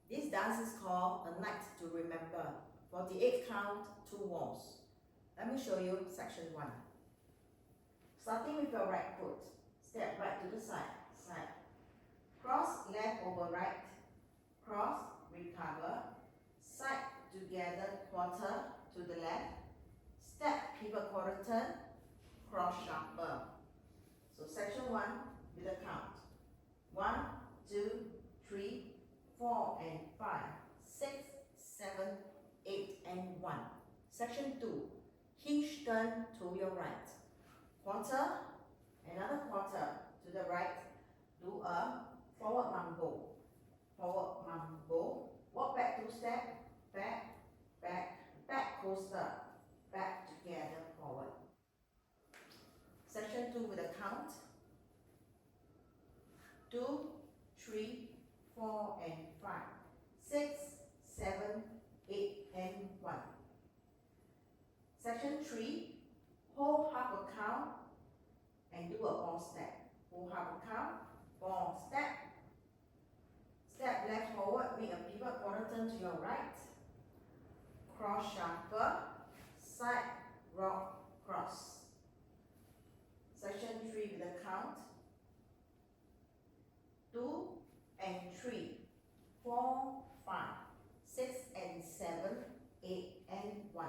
This dance is called A Night to Remember. For the 8th count, 2 walls. Let me show you section 1. Starting with your right foot, step right to the side, side. Cross left over right, cross, recover, side together quarter to the left, step pivot quarter turn, cross shuffle. So section 1 with a count. 1, 2, 3, 4 and 5, 6, 7, 8 and 1. Section 2, hinge turn to your right. Quarter, another quarter to the right. Do a forward mambo. Forward mambo. Walk back 2 steps. Back, back, back coaster. Back together forward. Section 2 with a count. 2, 3, 4 and 5, 6, 7, 8 and 1. Section 3, hold half a count and do a ball step. Hold half a count, ball step. Step left forward, make a pivot quarter turn to your right. Cross shuffle, side rock cross. Section 3 with a count. 2 and 3, 4, 5, 6 and 7, 8 and 1.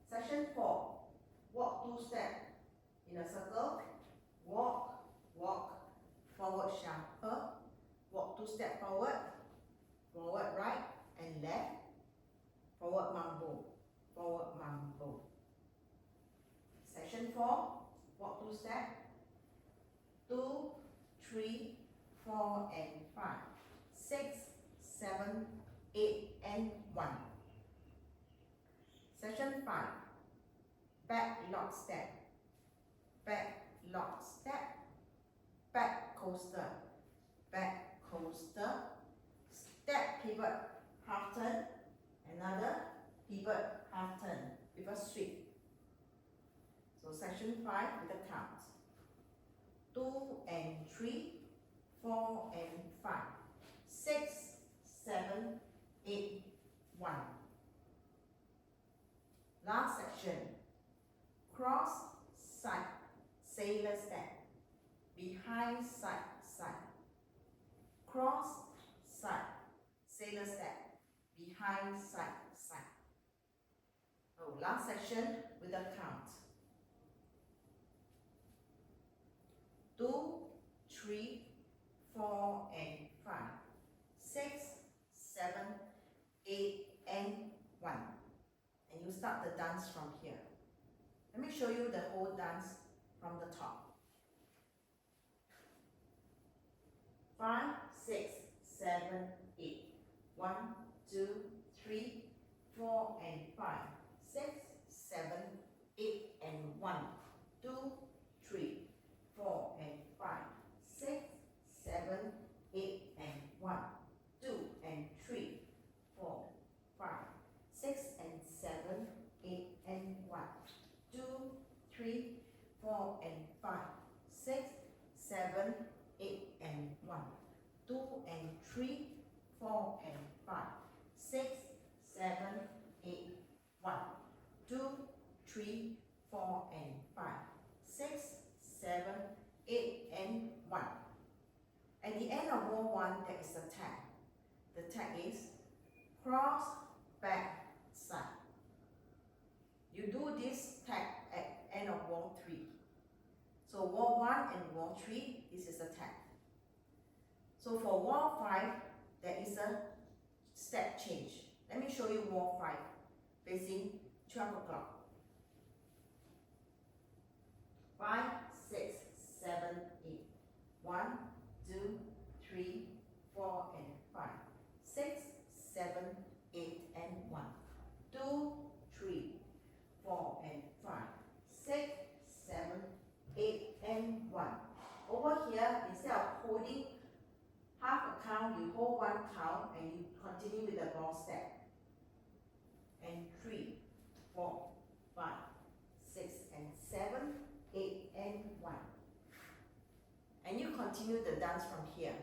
Section 4, walk 2 steps in a circle, walk, walk, forward shuffle, walk 2 steps forward, forward right and left, forward mambo, forward mambo. Section 4, walk 2 steps, 2, 3, 4 and 5, 6, 7, 8 and 1. Section 5, back lock step, back lock step, back coaster, step pivot half turn, another pivot half turn with a sweep. So section 5 with a count. 2 and 3, 4 and 5, 6, 7, 8, 1. Last section, cross, side, sailor step, behind, side, side. Cross, side, sailor step, behind, side, side. Oh, last section with a count. 2, 3, 4 and 5, 6, 7, 8 and 1. And you start the dance from here. Let me show you the whole dance from the top. 5, 6, 7, 8. 1, 2, 3, 4 and 5, 6, 7, 8 and 1. 2, 3, 4 and 5, 6, 7, 8 and 1, 2 and 3, 4, 5, 6 and 7, 8 and 1, 2, 3, 4 and 5, 6, 7, 8 and 1, 2 and 3, 4 and 5, 6, 7, 8, 1, 2, 3, 4 and 5, 6, 7, 8 and 1. At the end of wall 1, there is a tag. The tag is cross, back, side. You do this tag at end of wall 3. So wall 1 and wall 3, this is a tag. So for wall 5, there is a step change. Let me show you wall 5, facing 12 o'clock. 5, 6, 7, 8. 1, 2, 3, 4 and 5. 6, 7, 8 and 1. 2, 3, 4 and 5. 6, 7, 8 and 1. Over here, instead of holding half a count, you hold 1 count and you continue with the ball step. And 3, 4, 5, 6 and 7, 8 and 1. And you continue the dance from here.